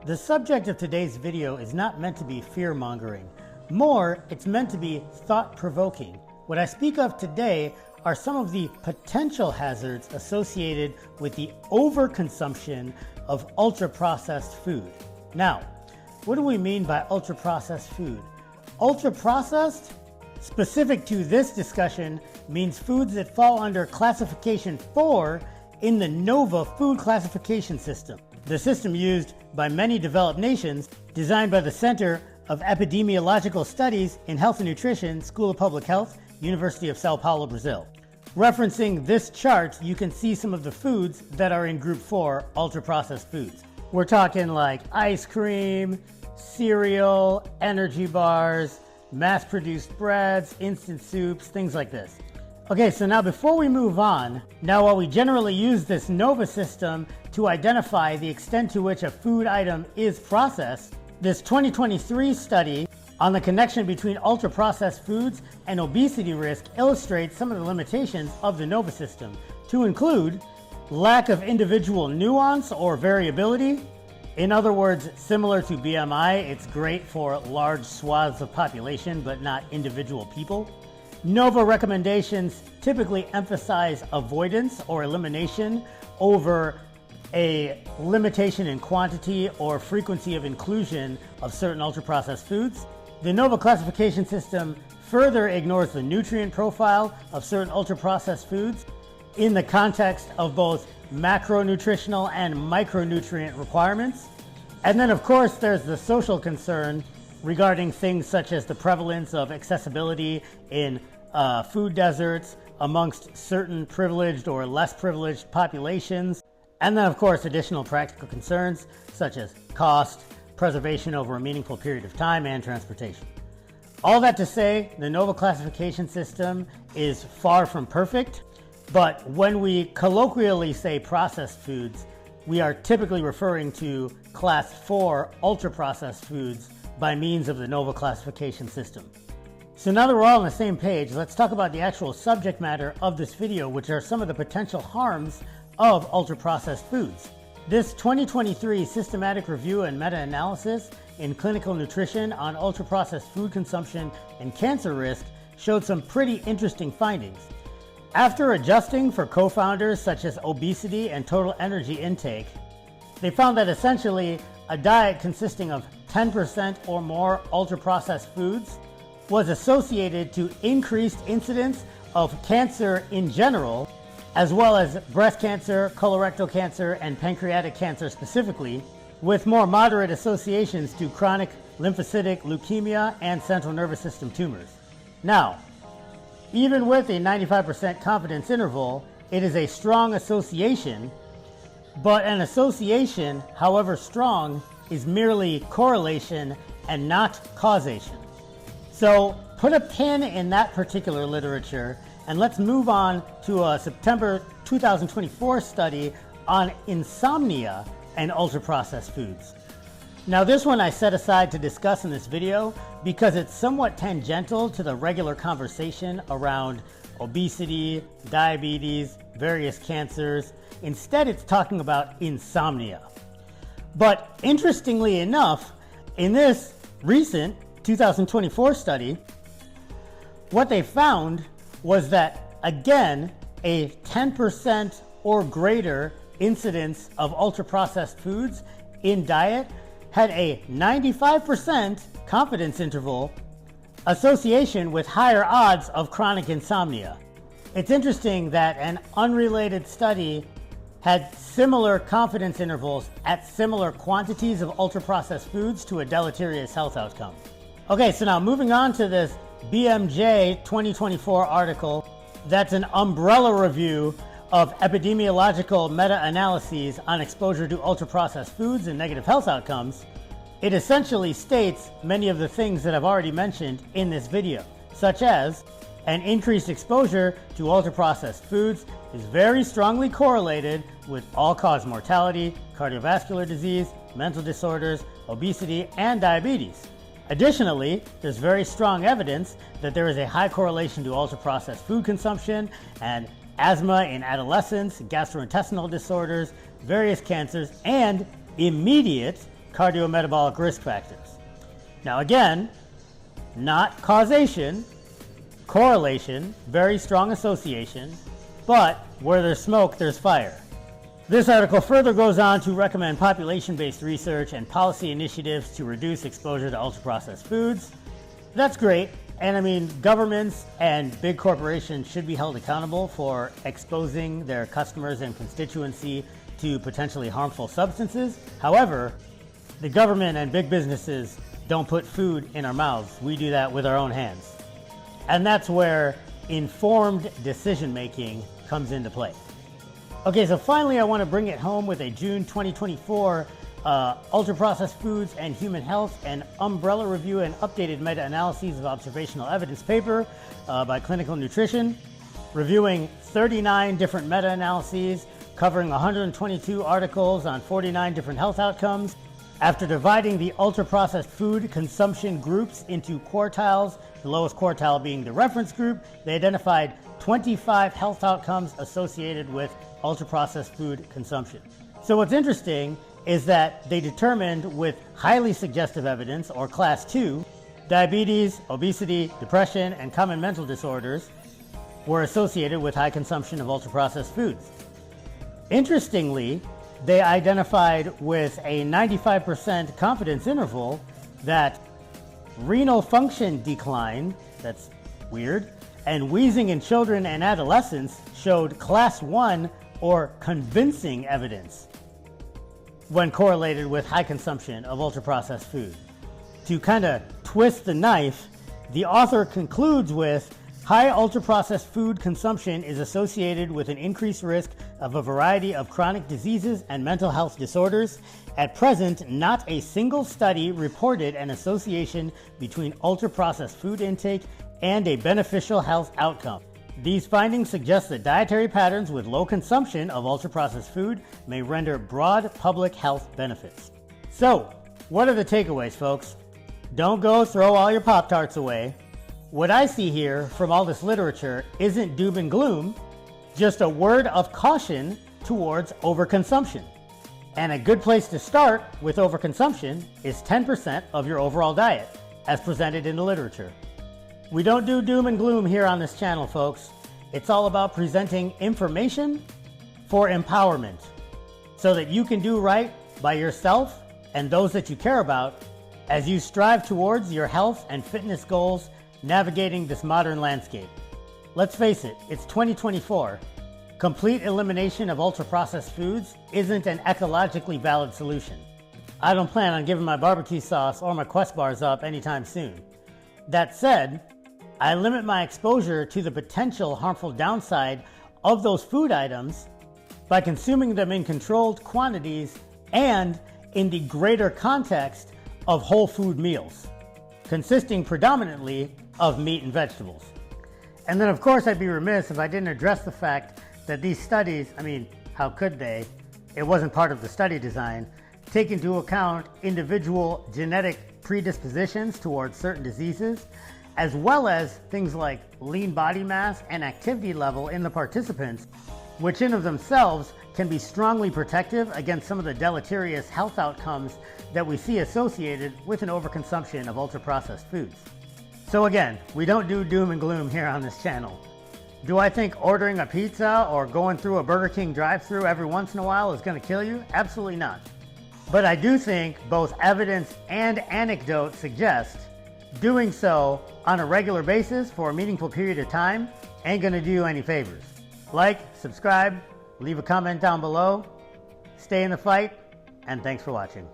The subject of today's video is not meant to be fear-mongering. More, it's meant to be thought-provoking. What I speak of today are some of the potential hazards associated with the overconsumption of ultra-processed food. Now, what do we mean by ultra-processed food? Ultra-processed, specific to this discussion, means foods that fall under classification 4 in the NOVA food classification system, the system used by many developed nations, designed by the Center of Epidemiological Studies in Health and Nutrition, School of Public Health, University of Sao Paulo, Brazil. Referencing this chart, you can see some of the foods that are in Group 4, ultra-processed foods. We're talking like ice cream, cereal, energy bars, mass-produced breads, instant soups, things like this. Okay, so now before we move on, while we generally use this NOVA system to identify the extent to which a food item is processed, this 2023 study on the connection between ultra-processed foods and obesity risk illustrates some of the limitations of the NOVA system, to include lack of individual nuance or variability. In other words, similar to BMI, it's great for large swaths of population, but not individual people. NOVA recommendations typically emphasize avoidance or elimination over a limitation in quantity or frequency of inclusion of certain ultra-processed foods. The NOVA classification system further ignores the nutrient profile of certain ultra-processed foods in the context of both macronutritional and micronutrient requirements. And then, of course, there's the social concern regarding things such as the prevalence of accessibility in food deserts amongst certain privileged or less privileged populations. And then, of course, additional practical concerns such as cost, preservation over a meaningful period of time, and transportation. All that to say, the NOVA classification system is far from perfect, but when we colloquially say processed foods, we are typically referring to class 4 ultra-processed foods by means of the NOVA classification system. So now that we're all on the same page, let's talk about the actual subject matter of this video, which are some of the potential harms of ultra-processed foods. This 2023 systematic review and meta-analysis in clinical nutrition on ultra-processed food consumption and cancer risk showed some pretty interesting findings. After adjusting for co-founders such as obesity and total energy intake, they found that essentially a diet consisting of 10% or more ultra-processed foods was associated to increased incidence of cancer in general, as well as breast cancer, colorectal cancer, and pancreatic cancer specifically, with more moderate associations to chronic lymphocytic leukemia and central nervous system tumors. Now, even with a 95% confidence interval, it is a strong association, but an association, however strong, is merely correlation and not causation. So put a pin in that particular literature, and let's move on to a September 2024 study on insomnia and ultra-processed foods. Now, this one I set aside to discuss in this video because it's somewhat tangential to the regular conversation around obesity, diabetes, various cancers. Instead, it's talking about insomnia. But interestingly enough, in this recent 2024 study, what they found was that, again, a 10% or greater incidence of ultra-processed foods in diet had a 95% confidence interval association with higher odds of chronic insomnia. It's interesting that an unrelated study had similar confidence intervals at similar quantities of ultra-processed foods to a deleterious health outcome. Okay, so now moving on to this BMJ 2024 article, that's an umbrella review of epidemiological meta-analyses on exposure to ultra-processed foods and negative health outcomes. It essentially states many of the things that I've already mentioned in this video, such as an increased exposure to ultra-processed foods is very strongly correlated with all-cause mortality, cardiovascular disease, mental disorders, obesity, and diabetes. Additionally, there's very strong evidence that there is a high correlation to ultra-processed food consumption and asthma in adolescents, gastrointestinal disorders, various cancers, and immediate cardiometabolic risk factors. Now again, not causation, correlation, very strong association, but where there's smoke, there's fire. This article further goes on to recommend population-based research and policy initiatives to reduce exposure to ultra-processed foods. That's great, and I mean, governments and big corporations should be held accountable for exposing their customers and constituency to potentially harmful substances. However, the government and big businesses don't put food in our mouths. We do that with our own hands. And that's where informed decision-making comes into play. Okay, so finally I want to bring it home with a June 2024 ultra-processed foods and human health and umbrella review and updated meta-analyses of observational evidence paper by Clinical Nutrition, reviewing 39 different meta-analyses covering 122 articles on 49 different health outcomes. After dividing the ultra-processed food consumption groups into quartiles, the lowest quartile being the reference group, they identified 25 health outcomes associated with ultra-processed food consumption. So what's interesting is that they determined with highly suggestive evidence, or class 2, diabetes, obesity, depression, and common mental disorders were associated with high consumption of ultra-processed foods. Interestingly, they identified with a 95% confidence interval that renal function decline, that's weird, and wheezing in children and adolescents showed class 1 or convincing evidence when correlated with high consumption of ultra-processed food. To kind of twist the knife, the author concludes with high ultra-processed food consumption is associated with an increased risk of a variety of chronic diseases and mental health disorders. At present, not a single study reported an association between ultra-processed food intake and a beneficial health outcome. These findings suggest that dietary patterns with low consumption of ultra-processed food may render broad public health benefits. So, what are the takeaways, folks? Don't go throw all your Pop-Tarts away. What I see here from all this literature isn't doom and gloom, just a word of caution towards overconsumption. And a good place to start with overconsumption is 10% of your overall diet, as presented in the literature. We don't do doom and gloom here on this channel, folks. It's all about presenting information for empowerment so that you can do right by yourself and those that you care about as you strive towards your health and fitness goals navigating this modern landscape. Let's face it, it's 2024. Complete elimination of ultra-processed foods isn't an ecologically valid solution. I don't plan on giving my barbecue sauce or my Quest bars up anytime soon. That said, I limit my exposure to the potential harmful downside of those food items by consuming them in controlled quantities and in the greater context of whole food meals, consisting predominantly of meat and vegetables. And then of course I'd be remiss if I didn't address the fact that these studies, I mean, how could they? It wasn't part of the study design. Take into account individual genetic predispositions towards certain diseases, as well as things like lean body mass and activity level in the participants, which in of themselves can be strongly protective against some of the deleterious health outcomes that we see associated with an overconsumption of ultra-processed foods. So again, we don't do doom and gloom here on this channel. Do I think ordering a pizza or going through a Burger King drive-thru every once in a while is going to kill you? Absolutely not. But I do think both evidence and anecdote suggest doing so on a regular basis for a meaningful period of time ain't going to do you any favors. Like, subscribe, leave a comment down below, stay in the fight, and thanks for watching.